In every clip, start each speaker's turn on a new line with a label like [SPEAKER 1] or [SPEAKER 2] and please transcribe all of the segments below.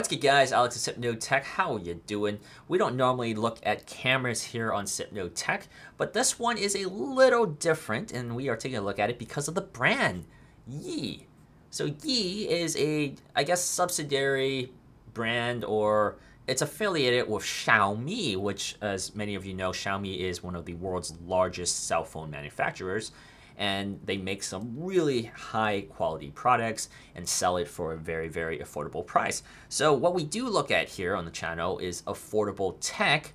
[SPEAKER 1] What's good, guys? Alex at Sypno Tech. How are you doing? We don't normally look at cameras here on Sypno Tech, but this one is a little different, and we are taking a look at it because of the brand, Yi. So Yi is a, I guess, subsidiary brand, or it's affiliated with Xiaomi, which, as many of you know, Xiaomi is one of the world's largest cell phone manufacturers. And they make some really high quality products and sell it for a very, very affordable price. So what we do look at here on the channel is affordable tech,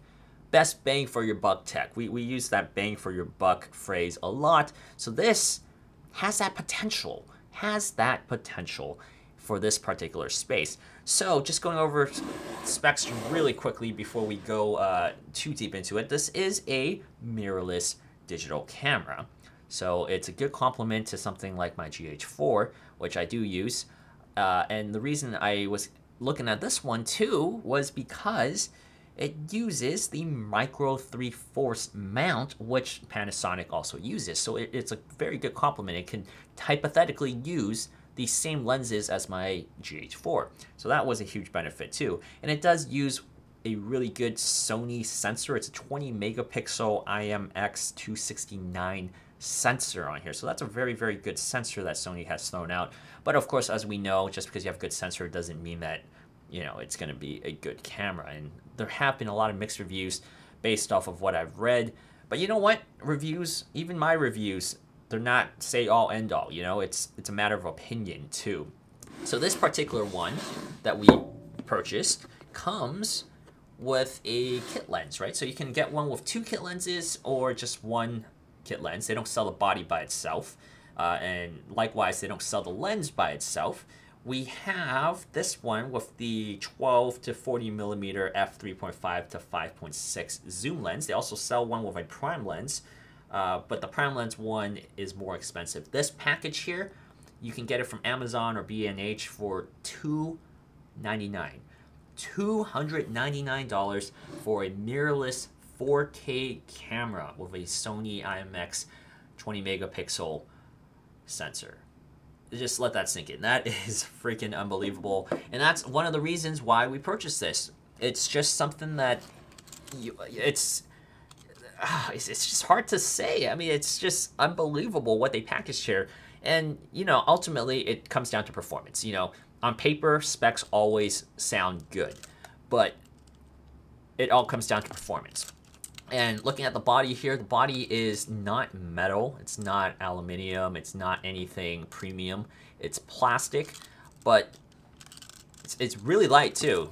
[SPEAKER 1] best bang for your buck tech. We use that bang for your buck phrase a lot. So this has that potential, for this particular space. So just going over specs really quickly before we go too deep into it. This is a mirrorless digital camera. So it's a good complement to something like my GH4, which I do use. And the reason I was looking at this one too was because it uses the micro 3/4 mount, which Panasonic also uses. So it's a very good complement. It can hypothetically use the same lenses as my GH4. So that was a huge benefit too. And it does use a really good Sony sensor. It's a 20 megapixel IMX269 sensor on here. So that's a very, very good sensor that Sony has thrown out. But of course, as we know, just because you have a good sensor doesn't mean that, you know, it's going to be a good camera. And there have been a lot of mixed reviews based off of what I've read. But you know what? Reviews, even my reviews, they're not say all end all. You know, it's a matter of opinion too. So this particular one that we purchased comes with a kit lens, right? So you can get one with 2 kit lenses or just one kit lens. They don't sell the body by itself, and likewise they don't sell the lens by itself. We have this one with the 12 to 40 millimeter f3.5 to 5.6 zoom lens. They also sell one with a prime lens, but the prime lens one is more expensive. This package here, you can get it from Amazon or B&H for $299. $299 for a mirrorless 4K camera with a Sony IMX 20 megapixel sensor. Just let that sink in. That is freaking unbelievable. And that's one of the reasons why we purchased this. It's just something that it's just hard to say. I mean, it's just unbelievable what they packaged here. And, you know, ultimately it comes down to performance. You know, on paper, specs always sound good, but it all comes down to performance. And looking at the body here, the body is not metal, it's not aluminum, it's not anything premium. It's plastic, but it's really light too.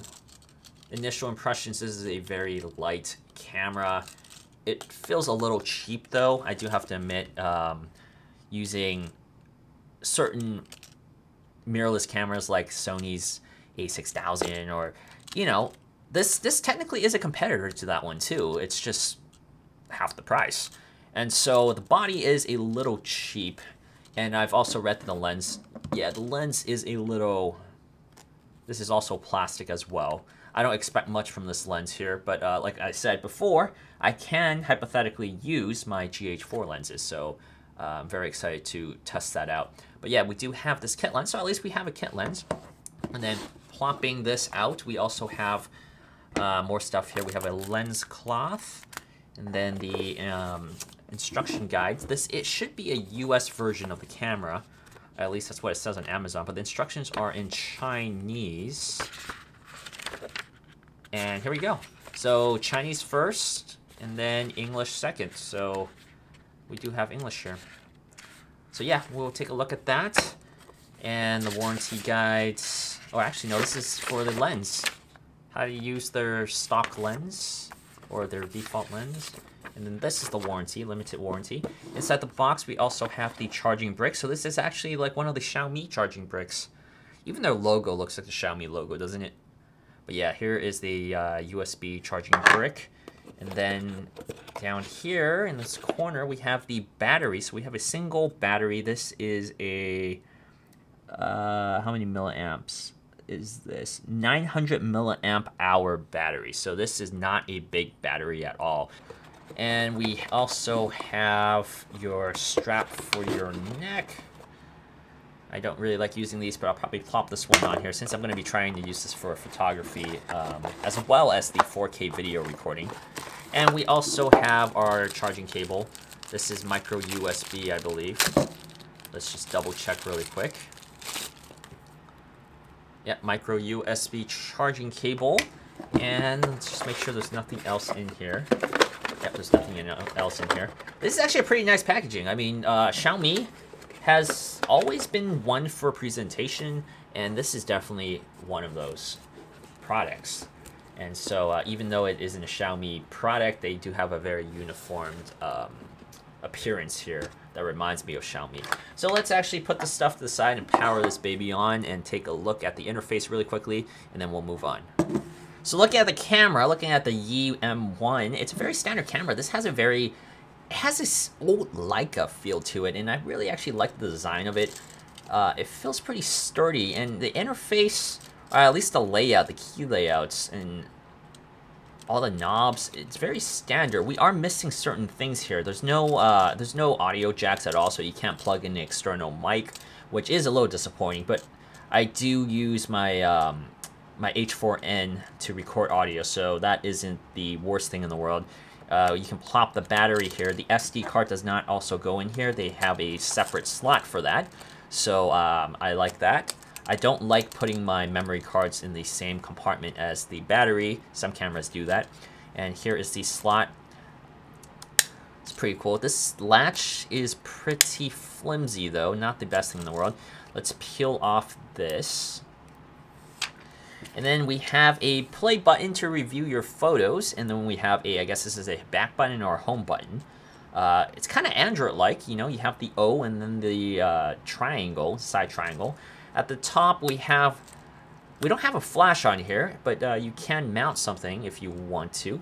[SPEAKER 1] Initial impressions, this is a very light camera. It feels a little cheap though, I do have to admit, using certain mirrorless cameras like Sony's a6000 or, you know, this technically is a competitor to that one too. It's just half the price. And so the body is a little cheap. And I've also read that the lens, yeah, the lens is a little, this is also plastic as well. I don't expect much from this lens here, but like I said before, I can hypothetically use my GH4 lenses. So I'm very excited to test that out. But yeah, we do have this kit lens, so at least we have a kit lens. And then plopping this out, we also have more stuff here. We have a lens cloth, and then the instruction guides. It should be a US version of the camera. At least that's what it says on Amazon, but the instructions are in Chinese. And here we go. So Chinese first, and then English second. So we do have English here. So yeah, we'll take a look at that. And the warranty guides. Oh, actually, no, this is for the lens. How to use their stock lens or their default lens. And then this is the warranty, limited warranty. Inside the box, we also have the charging brick. So this is actually like one of the Xiaomi charging bricks. Even their logo looks like the Xiaomi logo, doesn't it? But yeah, here is the USB charging brick. And then down here in this corner, we have the battery. So we have a single battery. This is a, how many milliamps is this? 900 milliamp hour battery. So this is not a big battery at all. And we also have your strap for your neck. I don't really like using these, but I'll probably plop this one on here since I'm going to be trying to use this for photography as well as the 4K video recording. And we also have our charging cable. This is micro USB, I believe. Let's just double check really quick. Yep, micro USB charging cable. And let's just make sure there's nothing else in here. Yep, there's nothing else in here. This is actually a pretty nice packaging. I mean, Xiaomi has always been one for presentation, and this is definitely one of those products. And so even though it isn't a Xiaomi product, they do have a very uniformed appearance here that reminds me of Xiaomi. So let's actually put the stuff to the side and power this baby on and take a look at the interface really quickly, and then we'll move on. So looking at the camera, looking at the Yi M1, it's a very standard camera. This has it has this old Leica feel to it, and I really actually like the design of it. It feels pretty sturdy, and the interface, or at least the layout, the key layouts, and all the knobs, it's very standard. We are missing certain things here. There's no audio jacks at all, so you can't plug in the external mic, which is a little disappointing, but I do use my my H4n to record audio, so that isn't the worst thing in the world. You can plop the battery here. The SD card does not also go in here. They have a separate slot for that, so I like that. I don't like putting my memory cards in the same compartment as the battery. Some cameras do that. And here is the slot. It's pretty cool. This latch is pretty flimsy though, not the best thing in the world. Let's peel off this. And then we have a play button to review your photos, and then we have a, I guess this is a back button or a home button. It's kind of Android-like, you know, you have the O and then the triangle, side triangle. At the top we don't have a flash on here, but you can mount something if you want to.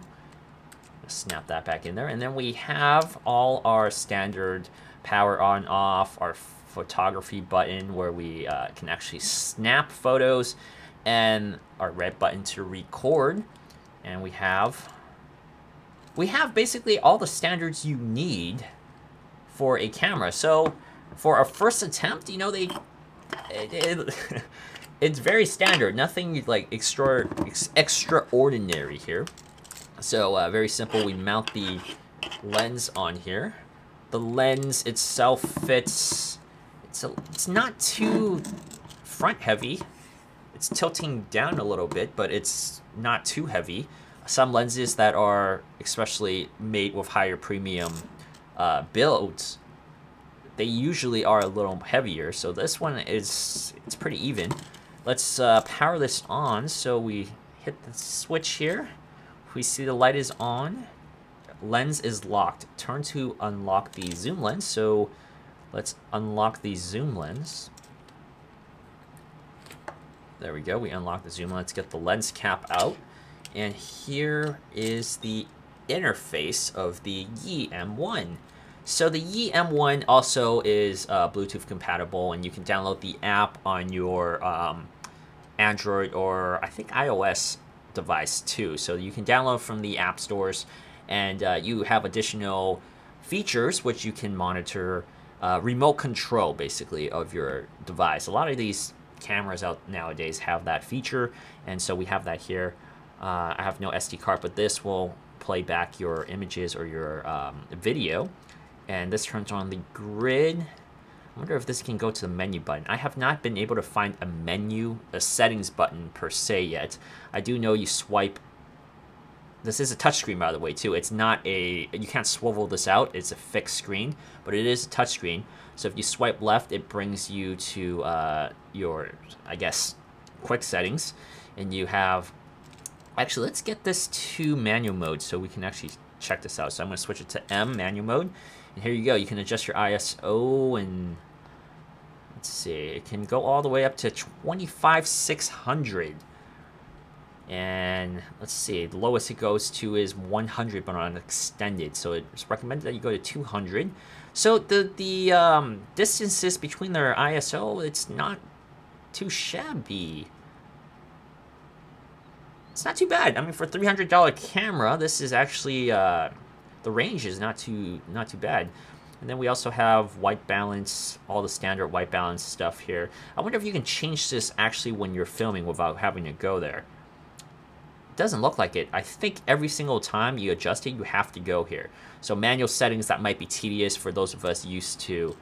[SPEAKER 1] Snap that back in there, and then we have all our standard power on off, our photography button where we can actually snap photos, and our red button to record, and we have basically all the standards you need for a camera. So for a first attempt, you know, it's very standard, nothing like extraordinary here. So very simple. We mount the lens on here. The lens itself fits. It's not too front heavy. It's tilting down a little bit, but it's not too heavy. Some lenses that are especially made with higher premium builds, they usually are a little heavier. So this one it's pretty even. Let's power this on. So we hit the switch here. We see the light is on. Lens is locked. Turn to unlock the zoom lens. So let's unlock the zoom lens. There we go, we unlock the zoom. Let's get the lens cap out. And here is the interface of the Yi M1. So the Yi M1 also is Bluetooth compatible, and you can download the app on your Android or I think iOS device too. So you can download from the app stores, and you have additional features which you can monitor remote control basically of your device. A lot of these cameras out nowadays have that feature, and so we have that here. I have no SD card, but this will play back your images or your video, and this turns on the grid. I wonder if this can go to the menu button. I have not been able to find a settings button per se yet. I do know you swipe. This is a touchscreen, by the way, too. It's not you can't swivel this out. It's a fixed screen, but it is a touchscreen. So if you swipe left, it brings you to your, I guess, quick settings. And you have, actually, let's get this to manual mode so we can actually check this out. So I'm going to switch it to M, manual mode. And here you go. You can adjust your ISO, and let's see. It can go all the way up to 25,600. And let's see, the lowest it goes to is 100, but on extended. So it's recommended that you go to 200. So the distances between their ISO, it's not too shabby. It's not too bad. I mean, for a $300 camera, this is actually the range is not too bad. And then we also have white balance, all the standard white balance stuff here. I wonder if you can change this actually when you're filming without having to go there. It doesn't look like it. I think every single time you adjust it, you have to go here. So manual settings, that might be tedious for those of us used to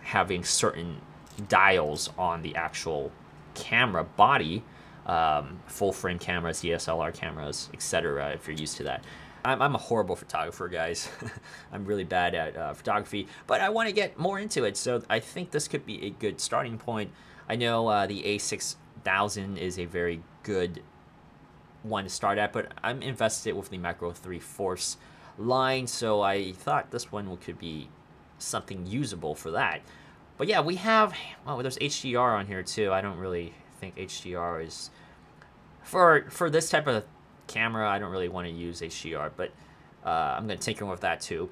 [SPEAKER 1] having certain dials on the actual camera body, full frame cameras, DSLR cameras, etc. if you're used to that. I'm a horrible photographer, guys. I'm really bad at photography, but I want to get more into it, so I think this could be a good starting point. I know the A6000 is a very good one to start at, but I'm invested with the Micro 3/4 line, so I thought this one could be something usable for that. But yeah, we have, well, there's HDR on here too. I don't really think HDR is, for this type of camera, I don't really want to use HDR, but I'm going to tinker with that too.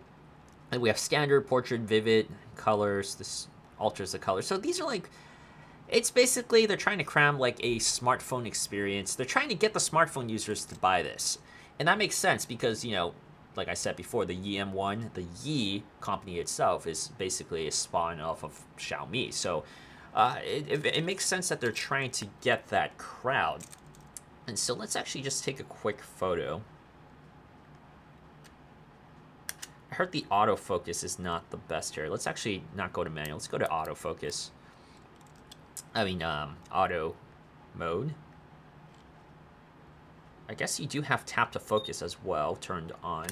[SPEAKER 1] And we have standard, portrait, vivid, colors. This alters the color. So these are like, it's basically, they're trying to cram like a smartphone experience. They're trying to get the smartphone users to buy this. And that makes sense because, you know, like I said before, the Yi M1, the Yi company itself is basically a spawn off of Xiaomi. So it makes sense that they're trying to get that crowd. And so let's actually just take a quick photo. I heard the autofocus is not the best here. Let's actually not go to manual. Let's go to autofocus. I mean, auto mode. I guess you do have tap to focus as well turned on.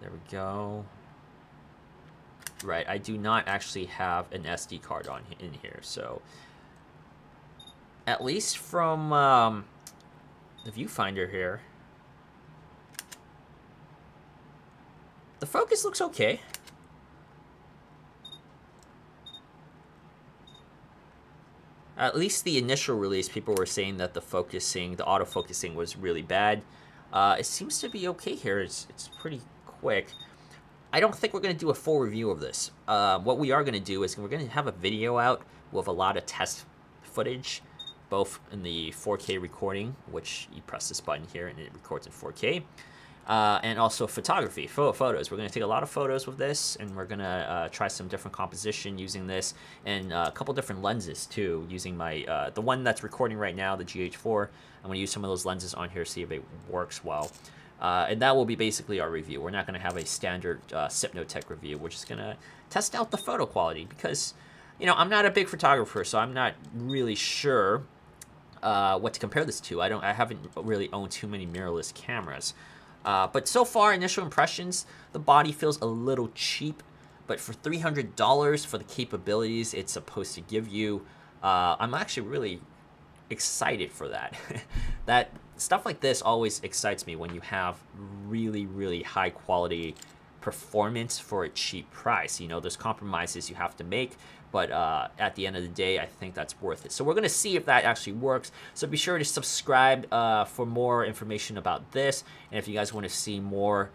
[SPEAKER 1] There we go. Right, I do not actually have an SD card on in here, so at least from the viewfinder here, the focus looks okay. At least the initial release, people were saying that the autofocusing was really bad. It seems to be okay here. It's pretty quick. I don't think we're going to do a full review of this. What we are going to do is we're going to have a video out with a lot of test footage, both in the 4K recording, which you press this button here and it records in 4K, and also photography, photos. We're going to take a lot of photos with this, and we're going to try some different composition using this, and a couple different lenses too, using my the one that's recording right now, the GH4. I'm going to use some of those lenses on here, see if it works well. And that will be basically our review. We're not going to have a standard Sypno Tech review. We're just going to test out the photo quality because, you know, I'm not a big photographer, so I'm not really sure what to compare this to. I haven't really owned too many mirrorless cameras. But so far, initial impressions, the body feels a little cheap. But for $300 for the capabilities it's supposed to give you, I'm actually really excited for that. That stuff like this always excites me when you have really, really high quality performance for a cheap price. You know, there's compromises you have to make, but at the end of the day, I think that's worth it. So we're going to see if that actually works. So be sure to subscribe for more information about this. And if you guys want to see more,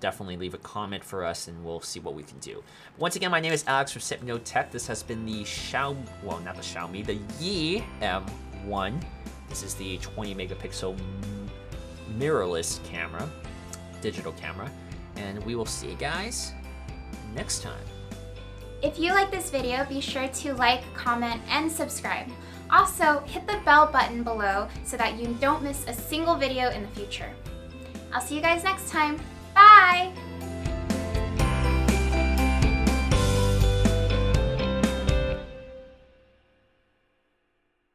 [SPEAKER 1] definitely leave a comment for us and we'll see what we can do. Once again, my name is Alex from Sypno Tech. This has been the the Yi M1. This is the 20 megapixel mirrorless camera, digital camera, and we will see you guys next time.
[SPEAKER 2] If you like this video, be sure to like, comment, and subscribe. Also, hit the bell button below so that you don't miss a single video in the future. I'll see you guys next time. Bye!